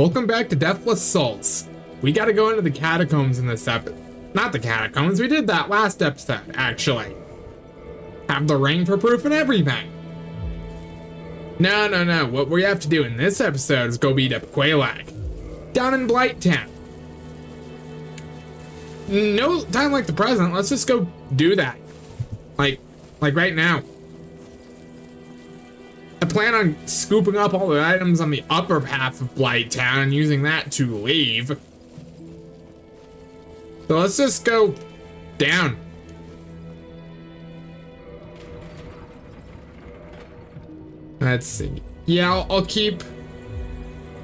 Welcome back to Deathless Souls. We gotta go into the catacombs in this episode. Not the catacombs, we did that last episode, actually. Have the ring for proof and everything. No. What we have to do in this episode is go beat up Quelaag. Down in Blighttown. No time like the present, let's just go do that. Like right now. I plan on scooping up all the items on the upper half of Blighttown and using that to leave. So let's just go down. Let's see. Yeah, I'll keep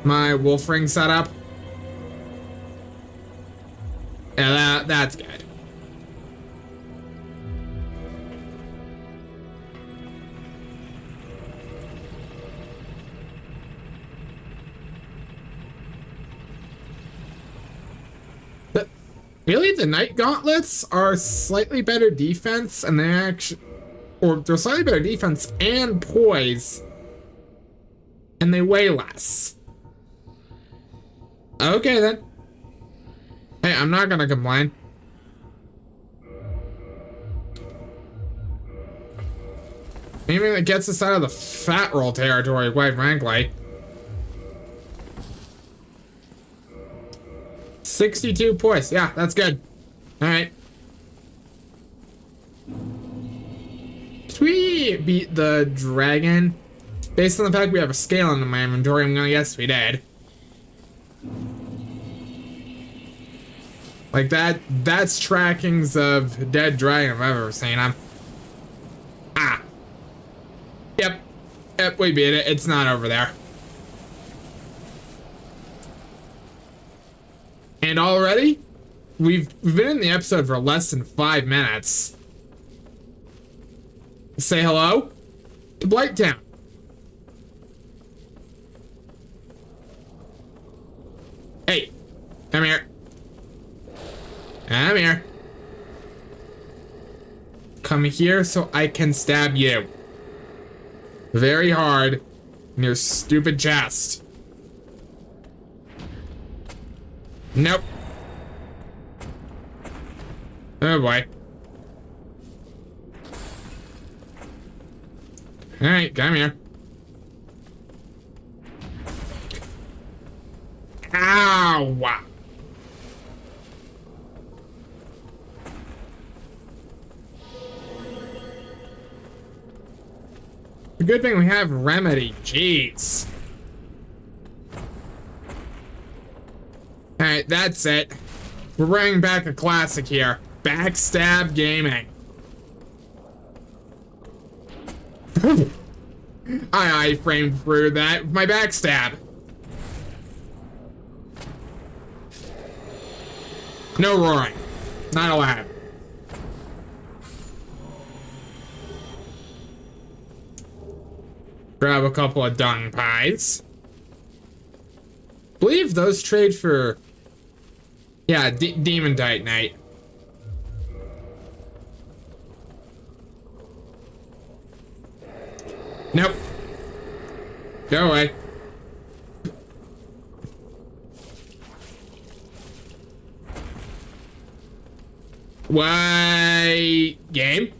my wolf ring set up. Yeah, that's good. Really, the Night Gauntlets are slightly better defense, and they're slightly better defense and poise, and they weigh less. Okay then. Hey, I'm not gonna complain. Anything that gets us out of the fat roll territory, quite frankly. 62 points. Yeah, that's good. All right. Did we beat the dragon? Based on the fact we have a scale in my inventory, I'm gonna guess we did. Like that's trackings of dead dragon if I've ever seen them. Ah. Yep, we beat it. It's not over there. And already, we've been in the episode for less than 5 minutes. Say hello to Blighttown. Hey, come here. Come here. Come here so I can stab you. Very hard in your stupid chest. Nope. Oh boy. Alright, come here. Ow! The good thing we have remedy. Jeez. Alright, that's it. We're bringing back a classic here. Backstab gaming. I framed through that with my backstab. No roaring. Not allowed. Grab a couple of dung pies. Believe those trade for... Yeah, Demon Titanite. Nope. Go away. Why? Game?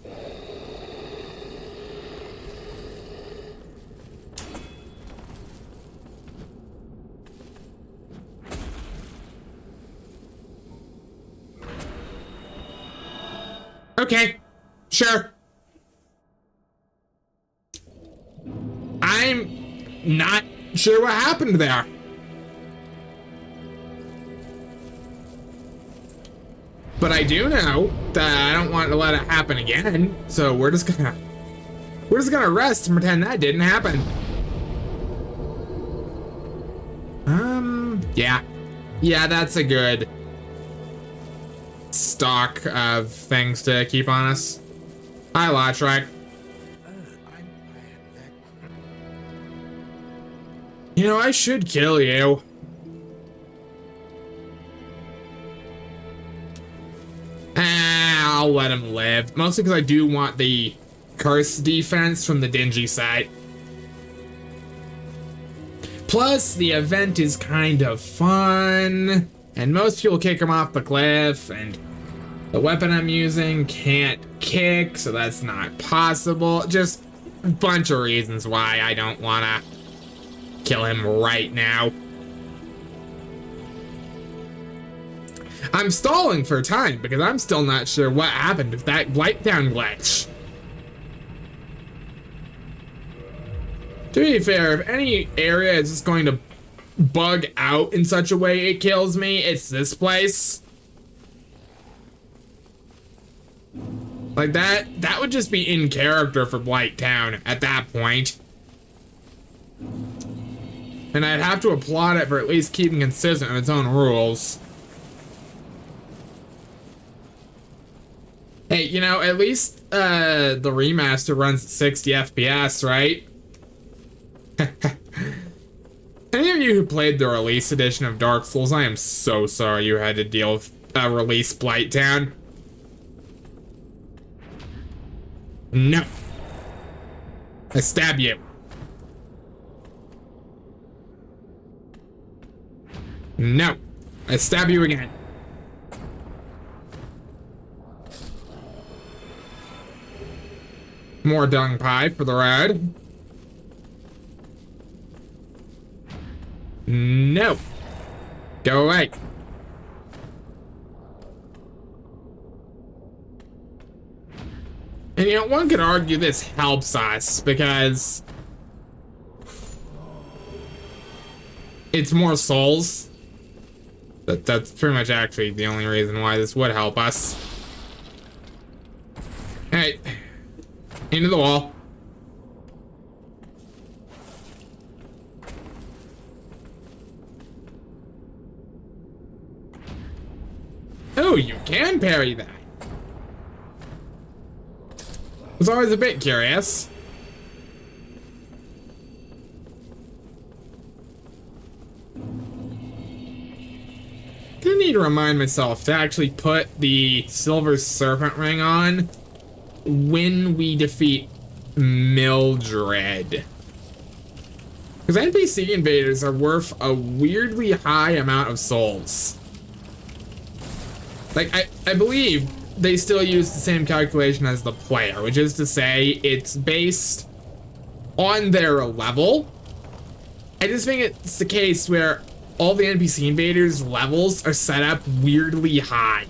Okay, sure. I'm not sure what happened there. But I do know that I don't want to let it happen again. So we're just gonna rest and pretend that didn't happen. Yeah, that's a good stock of things to keep on us. Hi, Lotrak. You know, I should kill you. I'll let him live. Mostly because I do want the curse defense from the dingy side. Plus, the event is kind of fun, and most people kick him off the cliff, and the weapon I'm using can't kick, so that's not possible. Just a bunch of reasons why I don't want to kill him right now. I'm stalling for time because I'm still not sure what happened with that blight down glitch. To be fair, if any area is just going to bug out in such a way it kills me, it's this place. Like that would just be in character for Blight Town at that point. And I'd have to applaud it for at least keeping consistent with its own rules. Hey, you know, at least the remaster runs at 60 FPS, right? Any of you who played the release edition of Dark Souls, I am so sorry you had to deal with release Blight Town. No. I stab you. No. I stab you again. More dung pie for the road. No. Go away. And you know, one could argue this helps us because it's more souls. That's pretty much actually the only reason why this would help us. Hey, into the wall. Oh, you can parry that. I was always a bit curious. Gonna need to remind myself to actually put the silver serpent ring on when we defeat Mildred. Because NPC invaders are worth a weirdly high amount of souls. Like, I believe they still use the same calculation as the player, which is to say it's based on their level. I just think it's the case where all the NPC invaders' levels are set up weirdly high.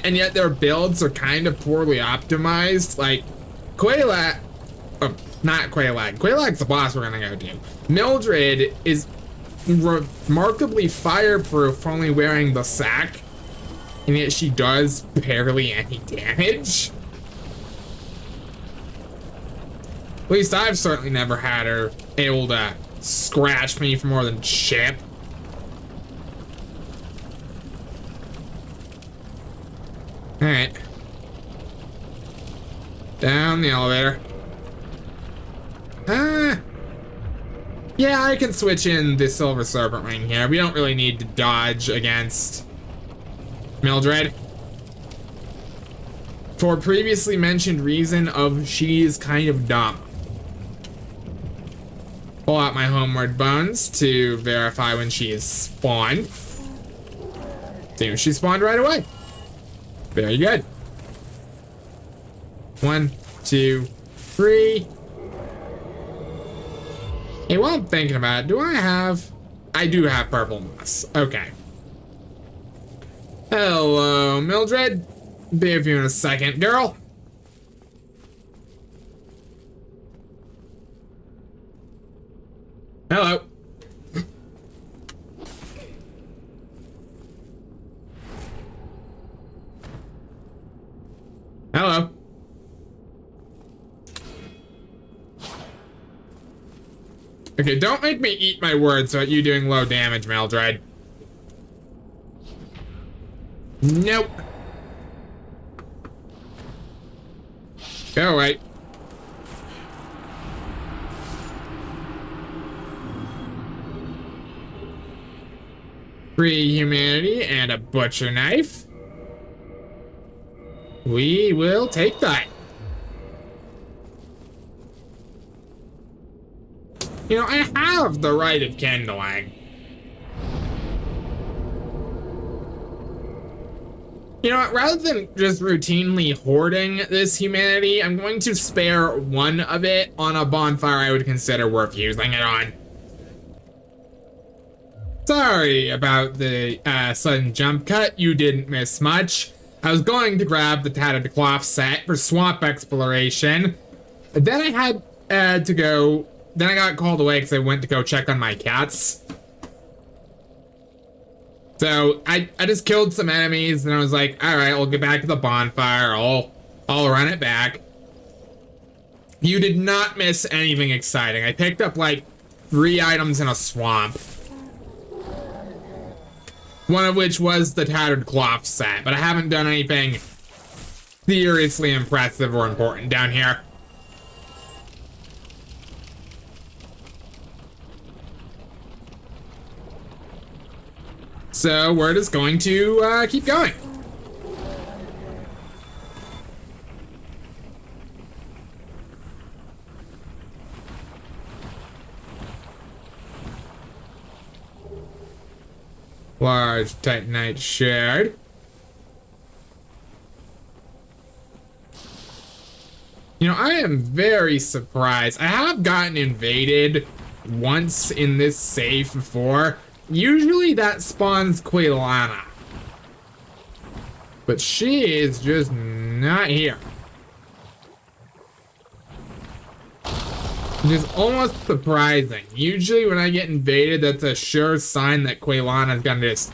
And yet their builds are kind of poorly optimized. Like, Quelaag, not Quelaag. Quelaag's the boss we're gonna go to. Mildred is remarkably fireproof for only wearing the sack, and yet she does barely any damage. At least I've certainly never had her able to scratch me for more than chip. Alright. Down the elevator. Yeah, I can switch in the silver serpent ring here. We don't really need to dodge against Mildred. For previously mentioned reason of she's kind of dumb. Pull out my homeward bones to verify when she is spawned. Seems she spawned right away. Very good. 1, 2, 3. Hey, while I'm thinking about it, do I have... I do have purple moss. Okay. Hello, Mildred. Be with you in a second, girl. Hello. Hello. Okay, don't make me eat my words about you doing low damage, Mildred. Nope. Go away. Free humanity and a butcher knife. We will take that. You know, I have the right of kindling. You know what, rather than just routinely hoarding this humanity, I'm going to spare one of it on a bonfire I would consider worth using it on. Sorry about the sudden jump cut, you didn't miss much. I was going to grab the tattered cloth set for swamp exploration. Then I had to go, then I got called away because I went to go check on my cats. So I just killed some enemies and I was like, all right, I'll get back to the bonfire. I'll run it back. You did not miss anything exciting. I picked up like 3 items in a swamp. One of which was the tattered cloth set, but I haven't done anything seriously impressive or important down here. So we're just going to keep going. Large Titanite shard. You know, I am very surprised. I have gotten invaded once in this safe before. Usually that spawns Quilana. But she is just not here. Which is almost surprising. Usually when I get invaded, that's a sure sign that Quilana is gonna just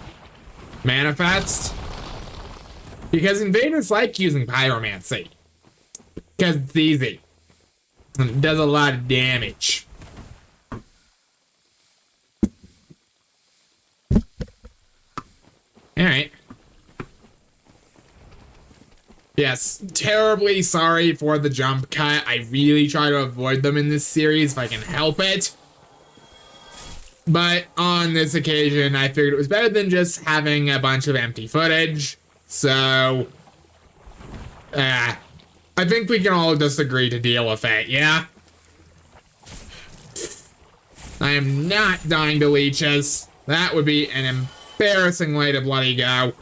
manifest. Because invaders like using pyromancy. Because it's easy. And it does a lot of damage. Alright. Yes, terribly sorry for the jump cut. I really try to avoid them in this series if I can help it. But on this occasion, I figured it was better than just having a bunch of empty footage. So, I think we can all just agree to deal with it, yeah? I am not dying to leeches. That would be an embarrassing way to bloody go.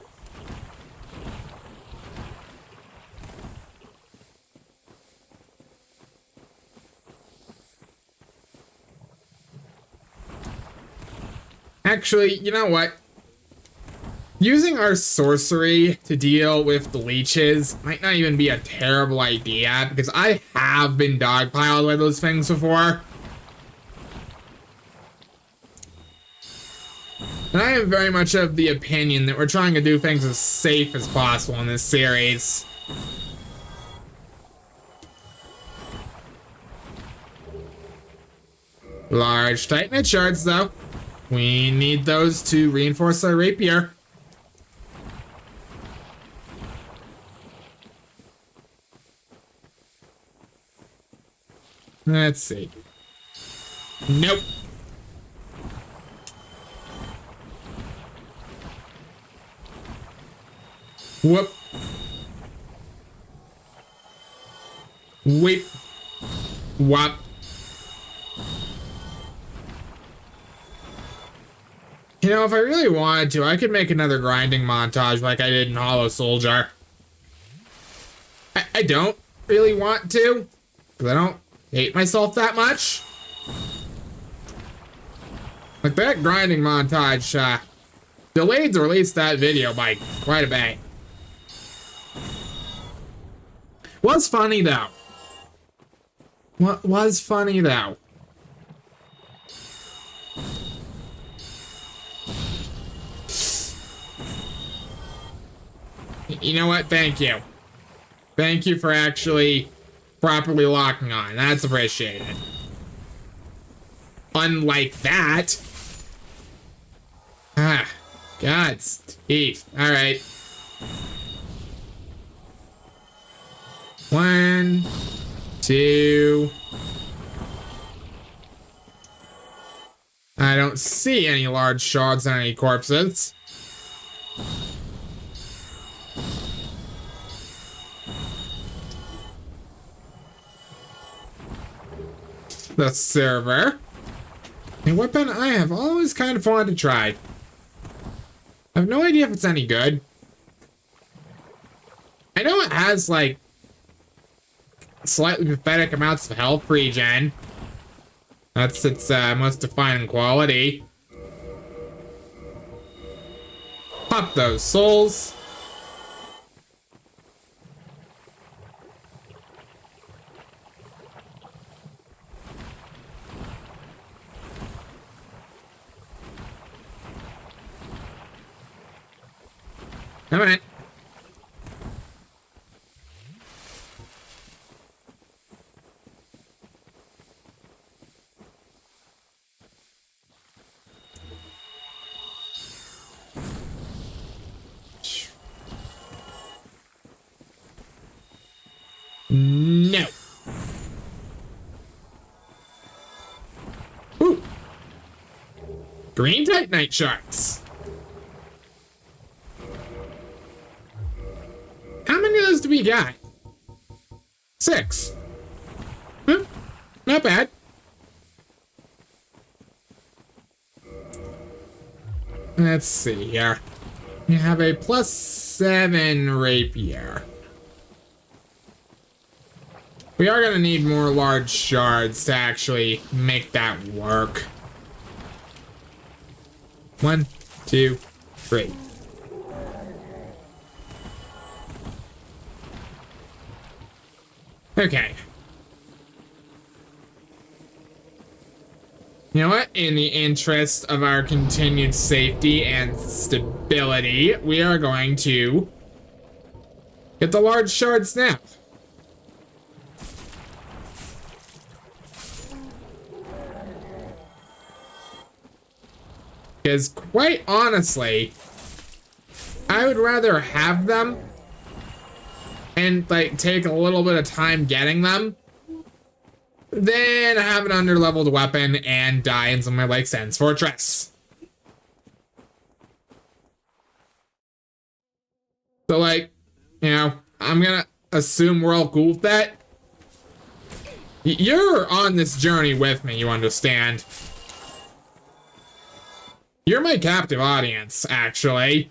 Actually, you know what? Using our sorcery to deal with the leeches might not even be a terrible idea, because I have been dogpiled by those things before. And I am very much of the opinion that we're trying to do things as safe as possible in this series. Large Titanite shards, though. We need those to reinforce our rapier. Let's see. Nope. Whoop. Whip. Whop. You know, if I really wanted to, I could make another grinding montage like I did in Hollow Soldier. I don't really want to, because I don't hate myself that much. Like, that grinding montage, delayed to release that video by quite a bit. Was funny, though. What was funny, though? You know what? Thank you. Thank you for actually properly locking on. That's appreciated. Unlike that. Ah, Godspeed. Alright. 1, 2. I don't see any large shards on any corpses. The server. A weapon I have always kind of wanted to try. I have no idea if it's any good. I know it has, like, slightly pathetic amounts of health regen. That's its most defining quality. Pop those souls. Come on. No. Ooh. Green Titanite shards. How many of those do we got? 6. Not bad. Let's see here. We have a +7 rapier. We are gonna need more large shards to actually make that work. 1, 2, 3. Okay. You know what? In the interest of our continued safety and stability, we are going to get the large shards now. Because quite honestly, I would rather have them and like take a little bit of time getting them than have an underleveled weapon and die in somewhere like Sen's Fortress. So like, you know, I'm gonna assume we're all cool with that. You're on this journey with me, you understand. You're my captive audience, actually.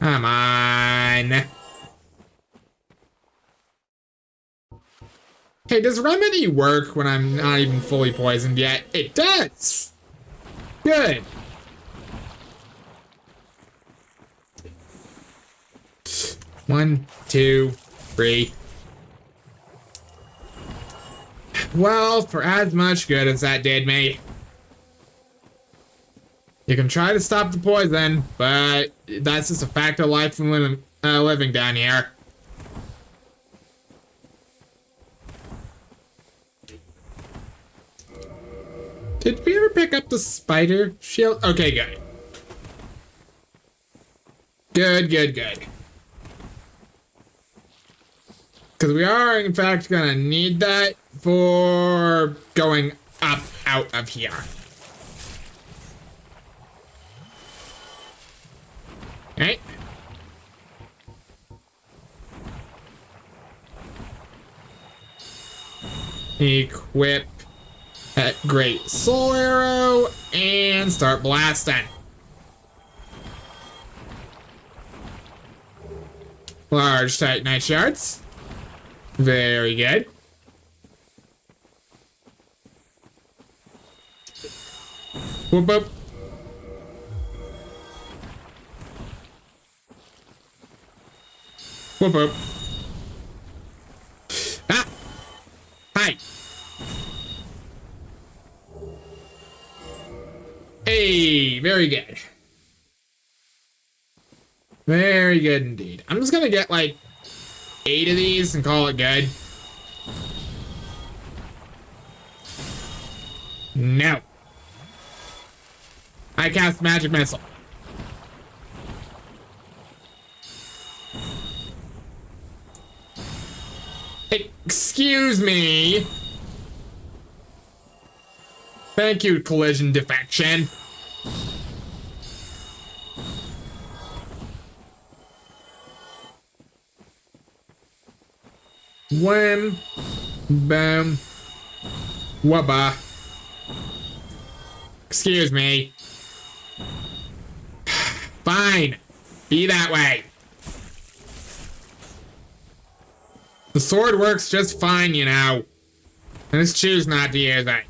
Come on. Hey, does Remedy work when I'm not even fully poisoned yet? It does! Good. One, 2, 3. Well, for as much good as that did me. You can try to stop the poison, but that's just a fact of life and living down here. Did we ever pick up the spider shield? Okay, good. Good, good, good. Because we are, in fact, going to need that for going up out of here. Okay. Equip that great soul arrow and start blasting. Large Titanite shards. Very good. Whoop whoop. Whoop whoop. Ah! Hi! Hey, very good. Very good indeed. I'm just gonna get like 8 of these and call it good. No. I cast magic missile. Excuse me. Thank you, collision defection. Wham. Bam. Wabba. Excuse me. Fine. Be that way. The sword works just fine, you know. I just choose not to use it.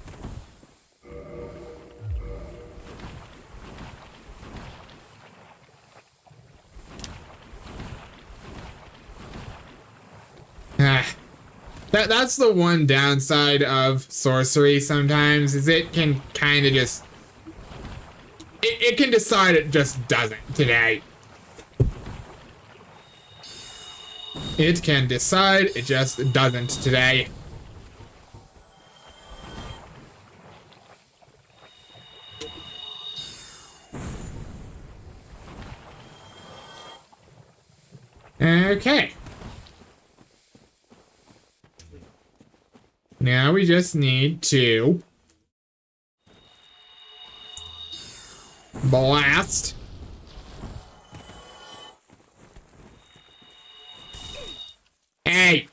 That's the one downside of sorcery sometimes, is it can kind of just... It can decide it just doesn't today. It can decide it just doesn't today. Okay. Now we just need to blast. Hey!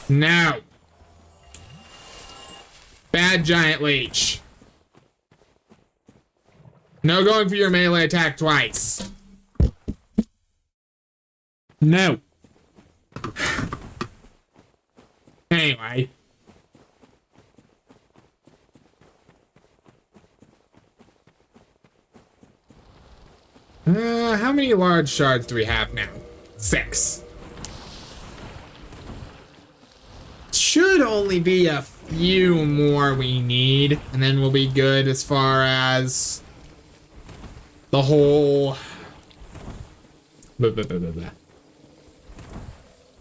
No! Bad giant leech. No going for your melee attack twice. No. Anyway. How many large shards do we have now? 6. Should only be a few more we need, and then we'll be good as far as the whole...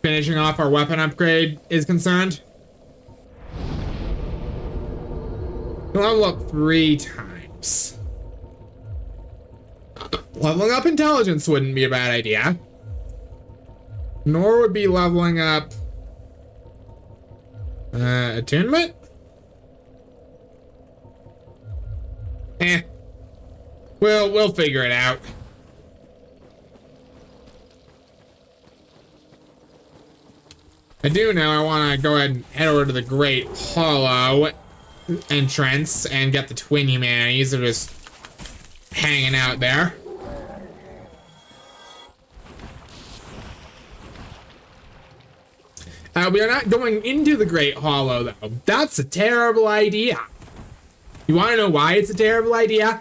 finishing off our weapon upgrade is concerned. We'll level up 3 times. Leveling up intelligence wouldn't be a bad idea. Nor would be leveling up attunement? We'll figure it out. I do know I want to go ahead and head over to the Great Hollow entrance and get the twin humanities that are just hanging out there. We are not going into the Great Hollow, though. That's a terrible idea. You want to know why it's a terrible idea?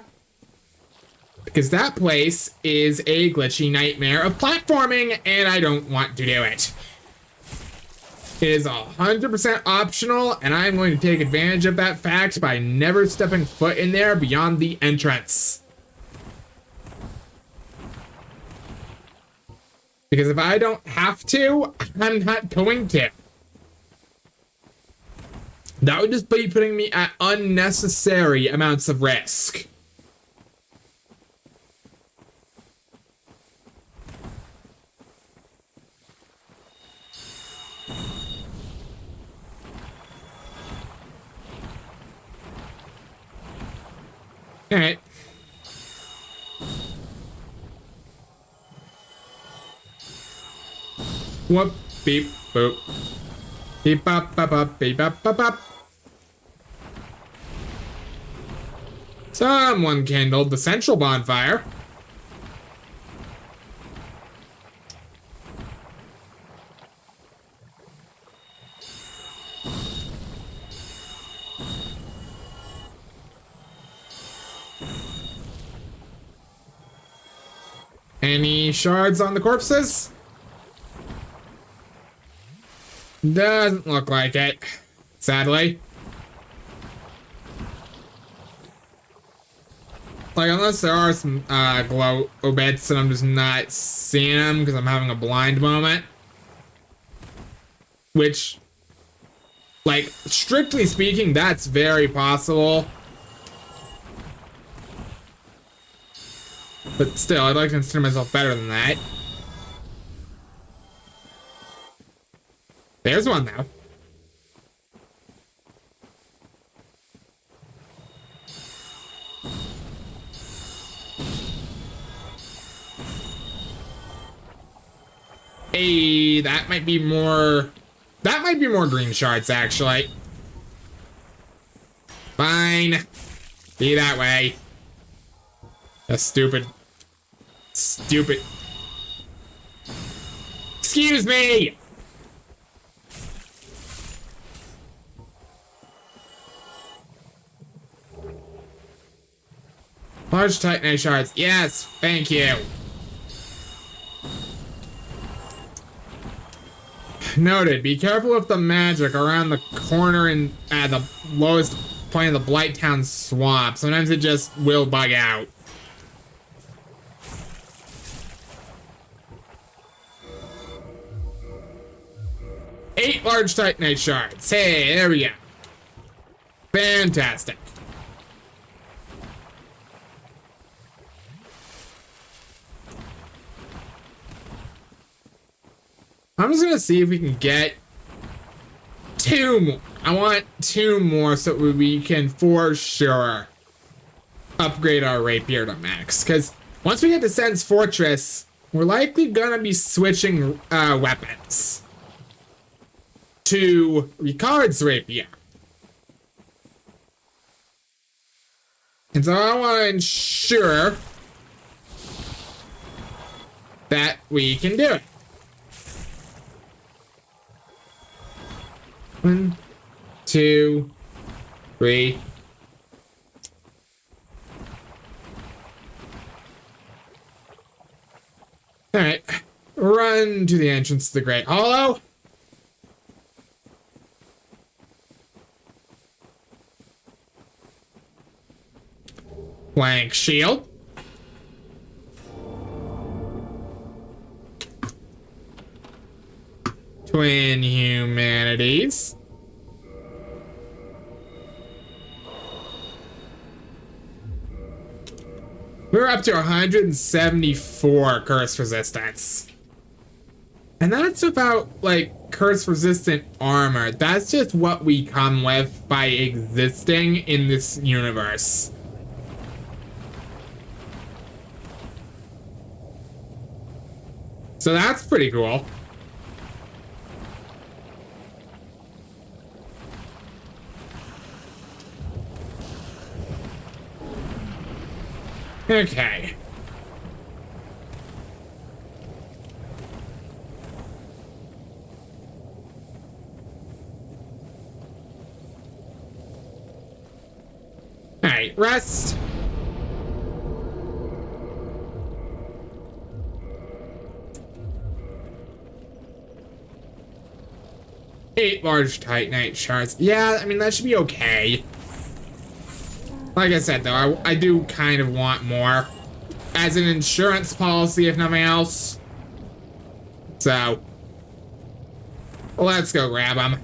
Because that place is a glitchy nightmare of platforming, and I don't want to do it. It is 100% optional, and I'm going to take advantage of that fact by never stepping foot in there beyond the entrance. Because if I don't have to, I'm not going to. That would just be putting me at unnecessary amounts of risk. Alright. Whoop, beep, boop. Beep, bop, bop, bop, beep, bop, bop, bop. Someone kindled the central bonfire. Any shards on the corpses? Doesn't look like it, sadly. Like, unless there are some glow obits and I'm just not seeing them because I'm having a blind moment. Which, like, strictly speaking, that's very possible. But still, I'd like to consider myself better than that. There's one now. Hey, that might be more... That might be more green shards, actually. Fine. Be that way. That's stupid. Stupid. Excuse me! Large titanite shards. Yes, thank you. Noted. Be careful with the magic around the corner and at the lowest point of the Blighttown swamp. Sometimes it just will bug out. Eight large titanite shards. Hey, there we go. Fantastic. I'm just gonna see if we can get two more. I want two more so we can for sure upgrade our rapier to max. Because once we get to Sen's Fortress, we're likely gonna be switching weapons to Ricard's rapier. And so I want to ensure that we can do it. 1, 2, 3. Alright. Run to the entrance to the Great Hollow. Blank shield. Twin humanities. We're up to 174 curse resistance. And that's about, like, curse resistant armor. That's just what we come with by existing in this universe. So that's pretty cool. Okay. All right, rest. Eight large titanite shards. Yeah, I mean, that should be okay. Like I said, though, I do kind of want more. As an insurance policy, if nothing else. So, let's go grab them.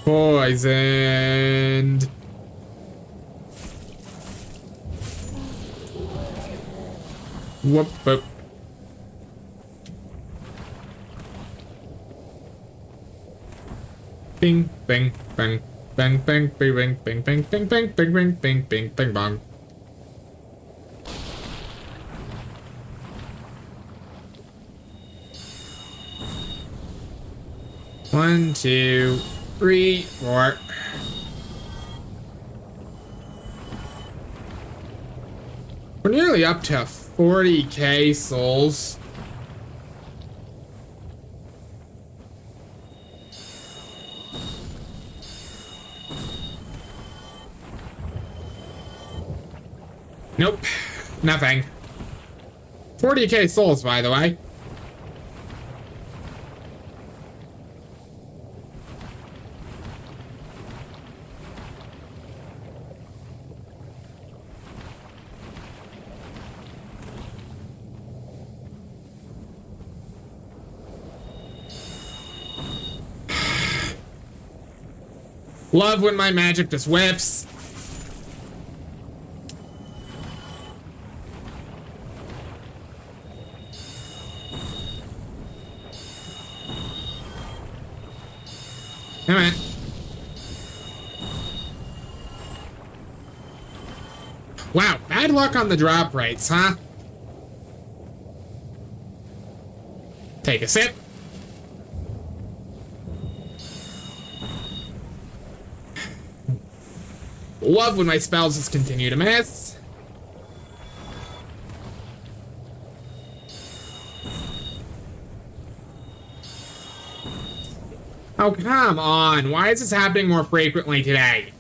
Poisoned. Whoop, whoop. Bing, bang, bang, bang, bang, bang, bang, bang, bang, bang, bang, bang, bang, bang, bang, bang, bang. One, 2, 3, 4. We're nearly up to 40k souls. Nope, nothing. 40k souls, by the way. Love when my magic just whips. Come on. Wow, bad luck on the drop rates, huh? Take a sip. Love when my spells just continue to miss. Oh, come on. Why is this happening more frequently today?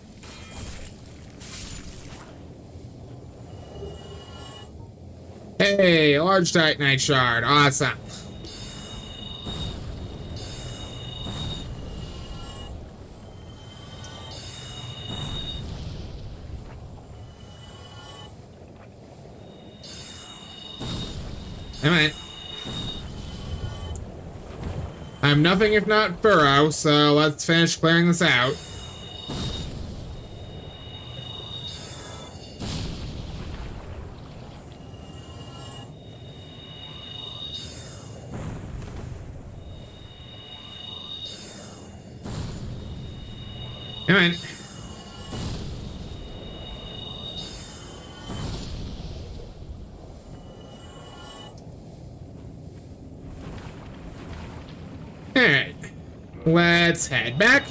Hey, large Titanite shard. Awesome. Come on. I'm nothing if not thorough, so let's finish clearing this out. Come on. Alright. Let's head back.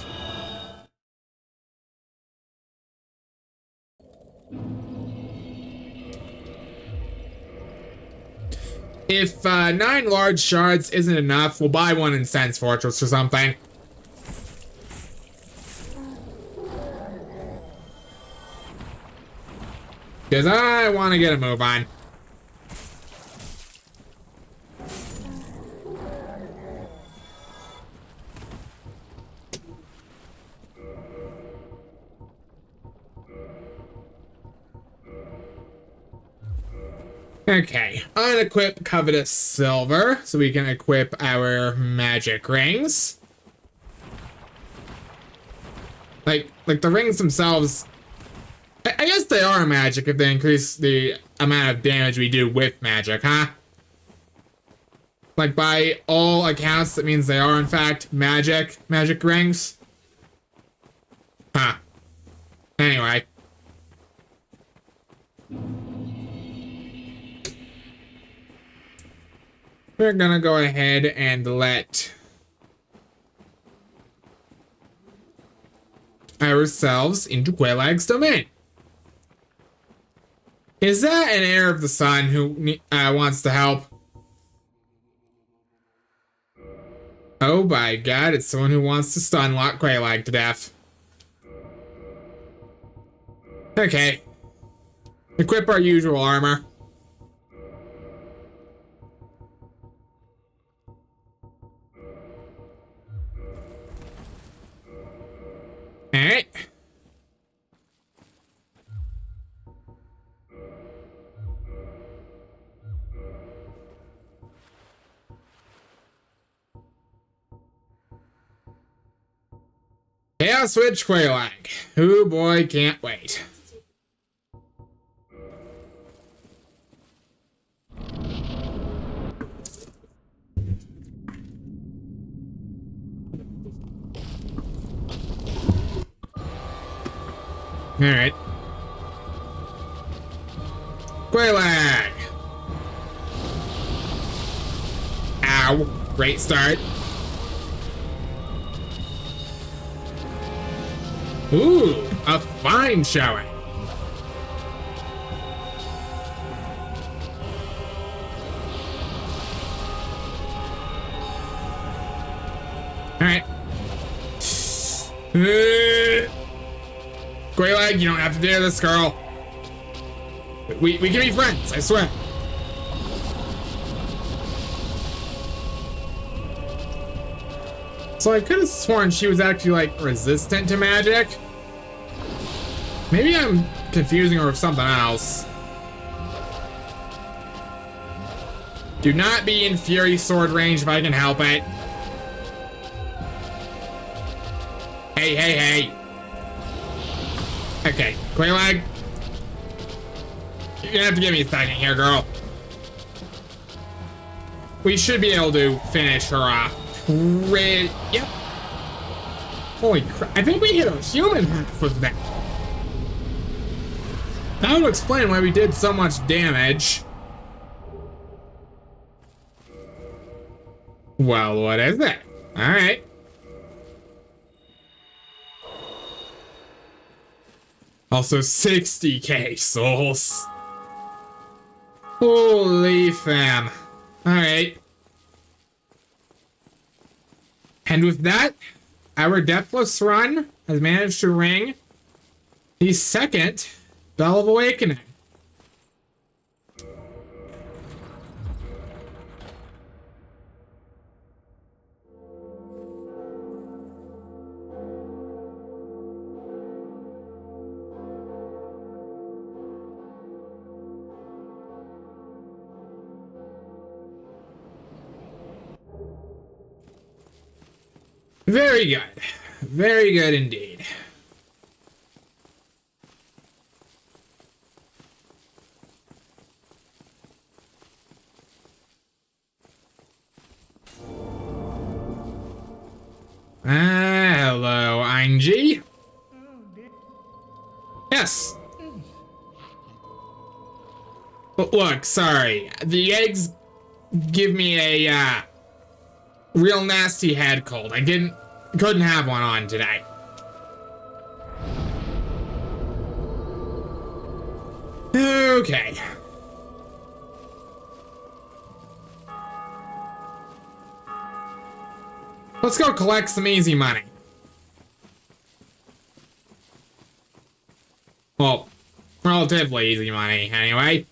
If 9 large shards isn't enough, we'll buy one in Sense Fortress or something. Because I want to get a move on. Okay, unequip covetous silver, so we can equip our magic rings. Like the rings themselves, I guess they are magic if they increase the amount of damage we do with magic, huh? Like, by all accounts, that means they are, in fact, magic rings. Huh. Anyway. We're gonna go ahead and let ourselves into Quailag's domain. Is that an heir of the sun who wants to help? Oh my god, it's someone who wants to stun lock Quailag to death. Okay. Equip our usual armor. Alright. Chaos Switch Quailag. Oh boy, can't wait. Alright. Quailag! Ow. Great start. Ooh, a fine showing. Alright. Quailag, you don't have to do this, girl. We can be friends, I swear. So I could have sworn she was actually, like, resistant to magic. Maybe I'm confusing her with something else. Do not be in Fury Sword range if I can help it. Hey, hey, hey. Okay, Quailag. You're gonna have to give me a second here, girl. We should be able to finish her off. Yep. Holy crap. I think we hit a human half with that. That would explain why we did so much damage. Well, what is it? Alright. Also 60k souls. Holy fam. Alright. And with that, our Deathless run has managed to ring the second Bell of Awakening. Very good. Very good indeed. Hello, Angie. Yes. Look, sorry. The eggs give me a, real nasty head cold. I couldn't have one on today. Okay. Let's go collect some easy money. Well, relatively easy money, anyway.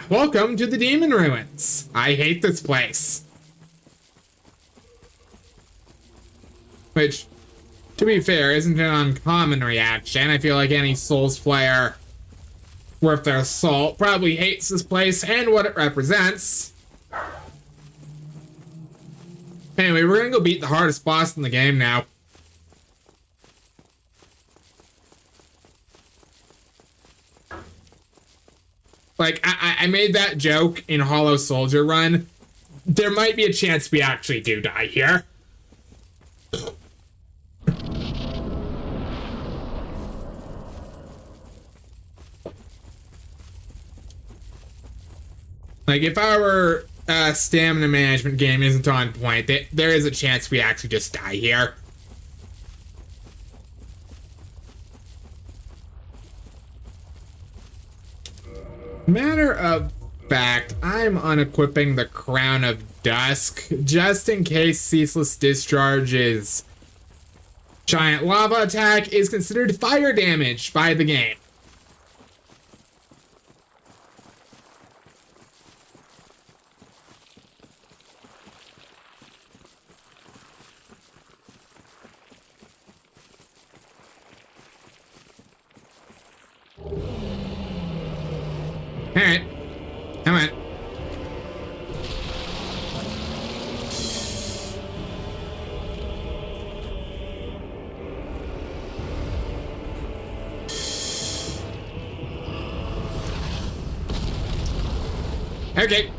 Welcome to the Demon Ruins. I hate this place. Which, to be fair, isn't an uncommon reaction. I feel like any Souls player worth their salt probably hates this place and what it represents. Anyway, we're gonna go beat the hardest boss in the game now. Like, I made that joke in Hollow Soldier Run. There might be a chance we actually do die here. Like, if our stamina management game isn't on point, there is a chance we actually just die here. Matter of fact, I'm unequipping the Crown of Dusk just in case Ceaseless Discharge's giant lava attack is considered fire damage by the game. Alright. Come on. Okay.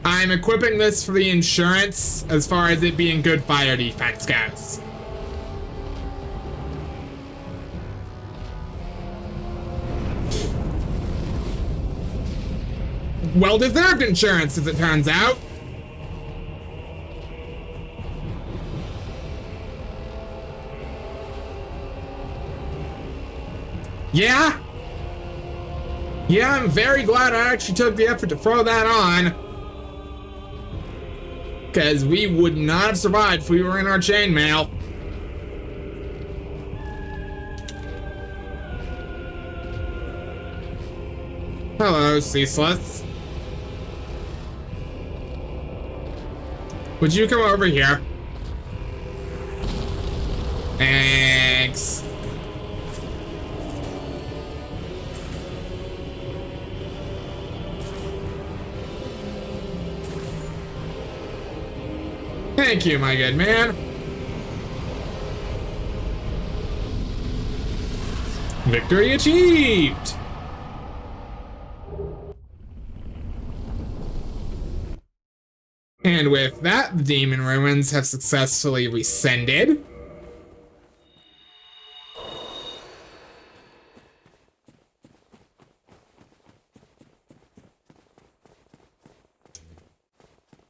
I'm equipping this for the insurance as far as it being good fire defense goes. Well-deserved insurance, as it turns out. Yeah? Yeah, I'm very glad I actually took the effort to throw that on. Because we would not have survived if we were in our chainmail. Hello, Ceaseless. Would you come over here? Thanks. Thank you, my good man. Victory achieved! And with that, the demon ruins have successfully rescinded.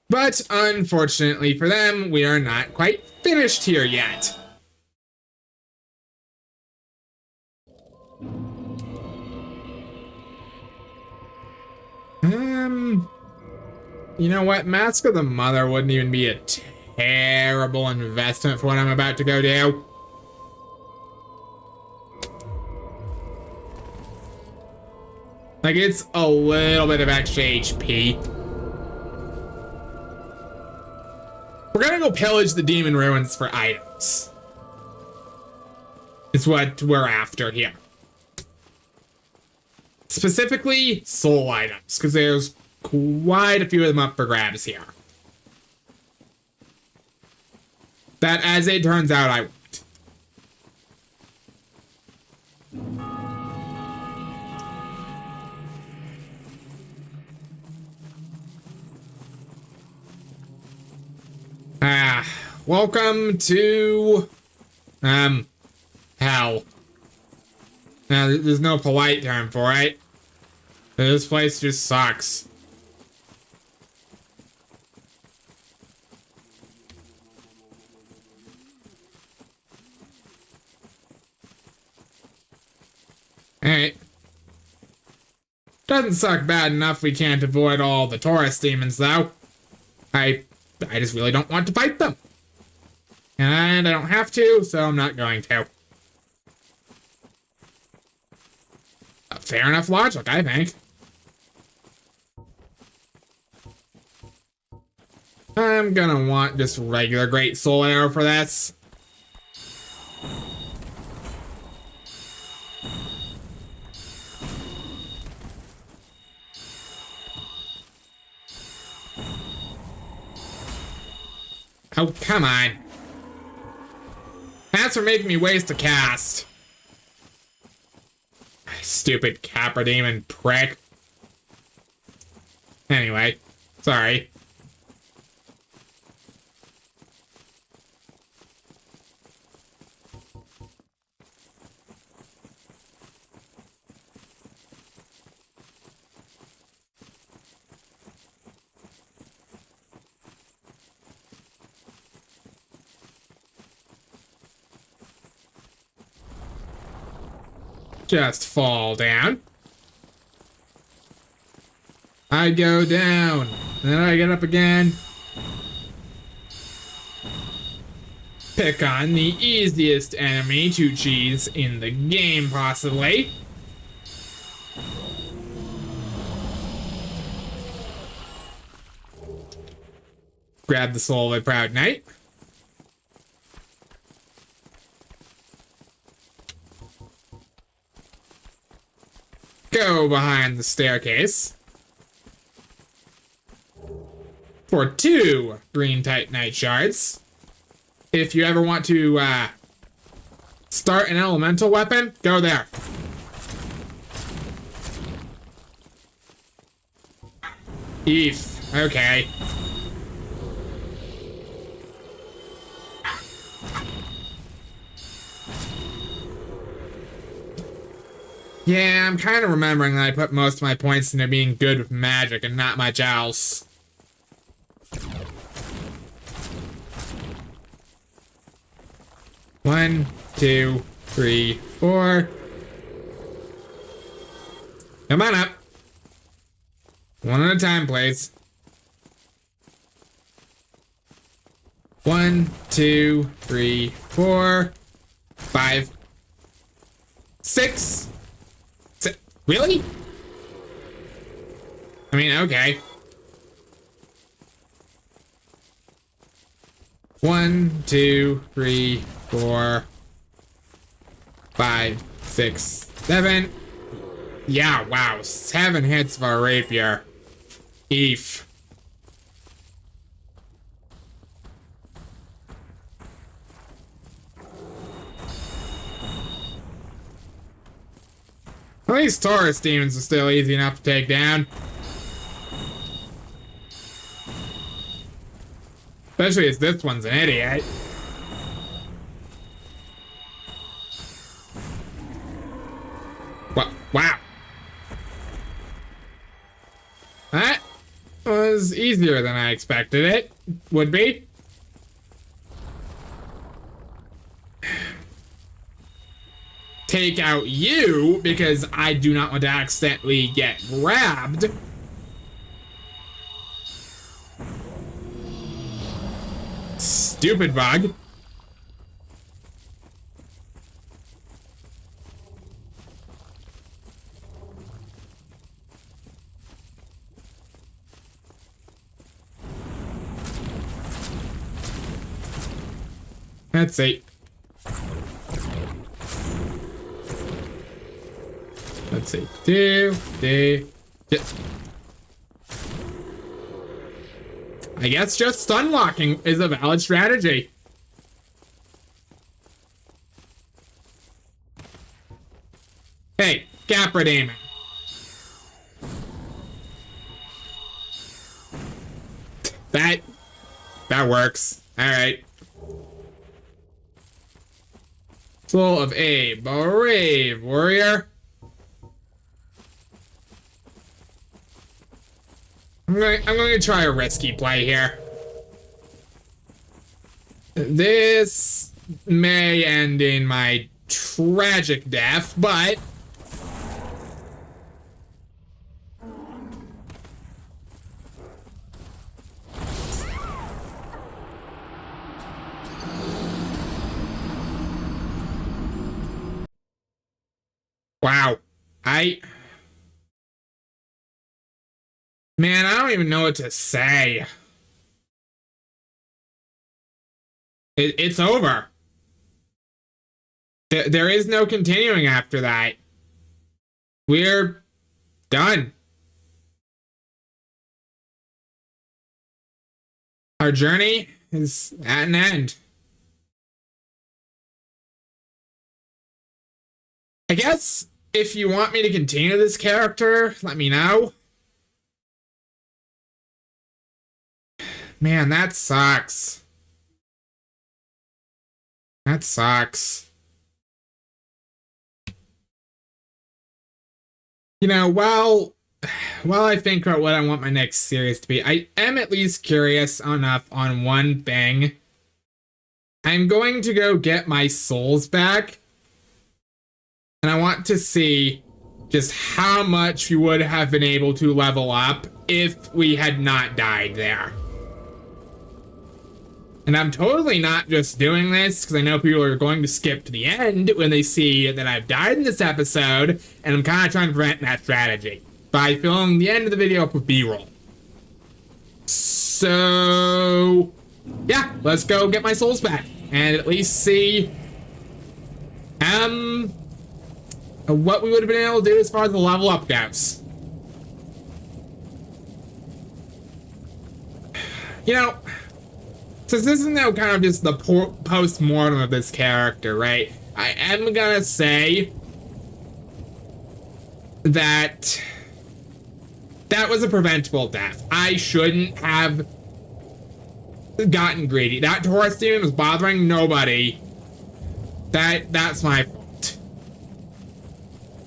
But unfortunately for them, we are not quite finished here yet. You know what? Mask of the Mother wouldn't even be a terrible investment for what I'm about to go do. Like, it's a little bit of extra HP. We're gonna go pillage the demon ruins for items. It's what we're after here. Specifically, soul items, because there's quite a few of them up for grabs here. That, as it turns out, I won't. Welcome to, hell. Now, there's no polite term for it. This place just sucks. Alright. Doesn't suck bad enough we can't avoid all the tourist demons, though. I just really don't want to fight them. And I don't have to, so I'm not going to. Fair enough logic, I think. I'm gonna want just regular Great Soul Arrow for this. Oh, come on. That's for making me waste a cast. Stupid Capra Demon prick. Anyway, sorry. Just fall down. I go down. Then I get up again. Pick on the easiest enemy to cheese in the game, possibly. Grab the soul of a proud knight. Go behind the staircase for 2 green titanite shards. If you ever want to start an elemental weapon, go there. Eef. Okay. Yeah, I'm kind of remembering that I put most of my points into being good with magic and not much else. One, 2, 3, 4. Come on up. One at a time, please. 1, 2, 3, 4, 5, 6. Really? I mean, okay. 1, 2, 3, 4, 5, 6, 7. Yeah, wow. 7 hits for a rapier. Eef. At least Taurus demons are still easy enough to take down. Especially as this one's an idiot. Wow. That was easier than I expected it would be. Take out you because I do not want to accidentally get grabbed. Stupid bug. Let's see. Let's see. I guess just stun locking is a valid strategy. Hey, gap redeeming. That works. All right. Soul of a brave warrior. I'm going to try a risky play here. This may end in my tragic death, but wow. Man, I don't even know what to say. It's over. There is no continuing after that. We're done. Our journey is at an end. I guess if you want me to continue this character, let me know. Man, that sucks. That sucks. You know, while I think about what I want my next series to be, I am at least curious enough on one thing. I'm going to go get my souls back. And I want to see just how much we would have been able to level up if we had not died there. And I'm totally not just doing this because I know people are going to skip to the end when they see that I've died in this episode, and I'm kind of trying to prevent that strategy by filling the end of the video up with B-roll. So, yeah, let's go get my souls back and at least see what we would have been able to do as far as the level up goes. You know, since this is now kind of just the post-mortem of this character, right? I am gonna say that that was a preventable death. I shouldn't have gotten greedy. That Taurus demon was bothering nobody. That's my fault.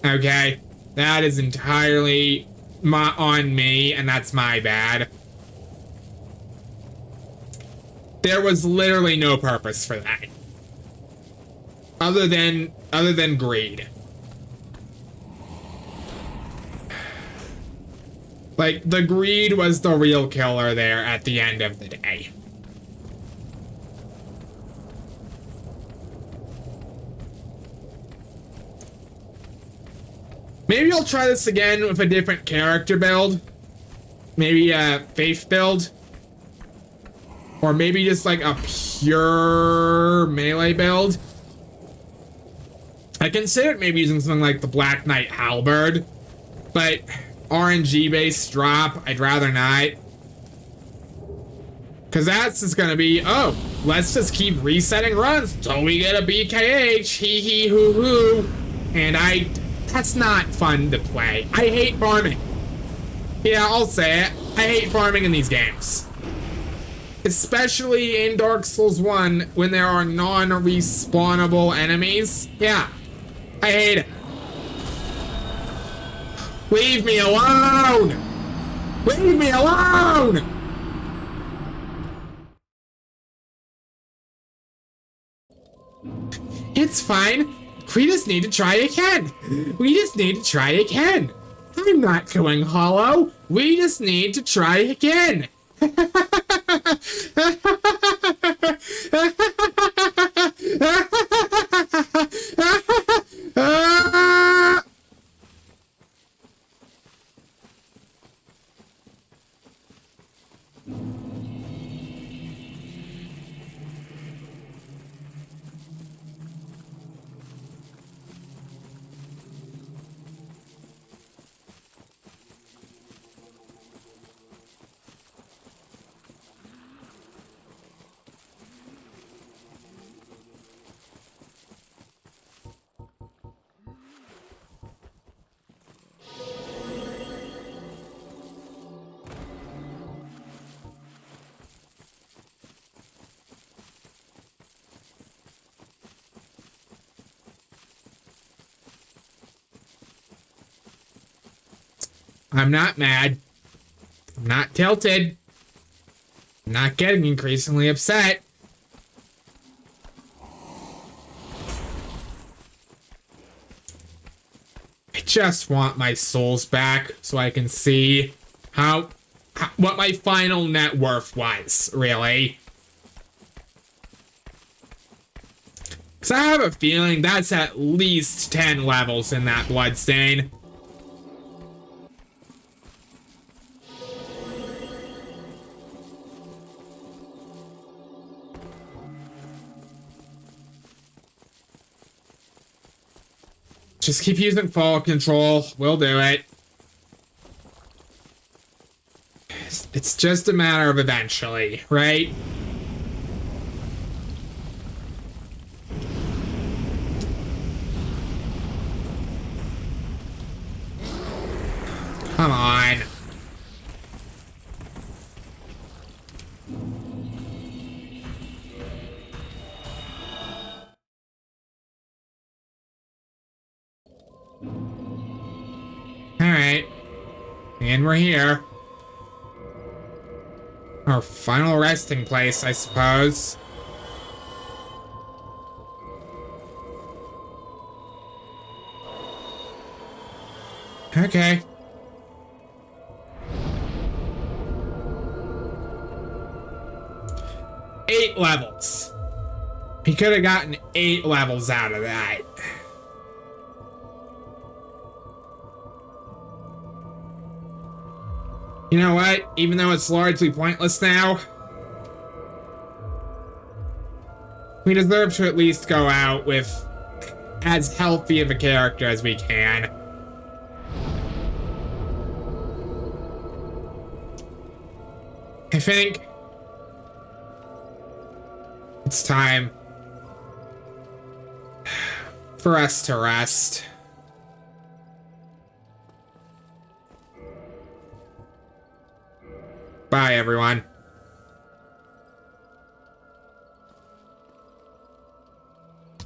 Okay? That is entirely on me, and that's my bad. There was literally no purpose for that. Other than greed. Like, the greed was the real killer there at the end of the day. Maybe I'll try this again with a different character build. Maybe a faith build. Or maybe just like a pure melee build. I considered maybe using something like the Black Knight Halberd, but RNG based drop, I'd rather not. Cause that's just gonna be, oh, let's just keep resetting runs until we get a BKH, hee hee hoo hoo. And that's not fun to play. I hate farming. Yeah, I'll say it. I hate farming in these games. Especially in Dark Souls 1 when there are non-respawnable enemies. Yeah, I hate it. Leave me alone! Leave me alone! It's fine. We just need to try again. We just need to try again. I'm not going hollow. We just need to try again. I'm not mad. I'm not tilted. I'm not getting increasingly upset. I just want my souls back so I can see what my final net worth was, really. Because I have a feeling that's at least 10 levels in that bloodstain. Just keep using fall control. We'll do it. It's just a matter of eventually, right? Come on. Alright. And we're here. Our final resting place, I suppose. Okay. Eight levels. He could have gotten 8 levels out of that. You know what? Even though it's largely pointless now, we deserve to at least go out with as healthy of a character as we can. I think it's time for us to rest. Bye, everyone.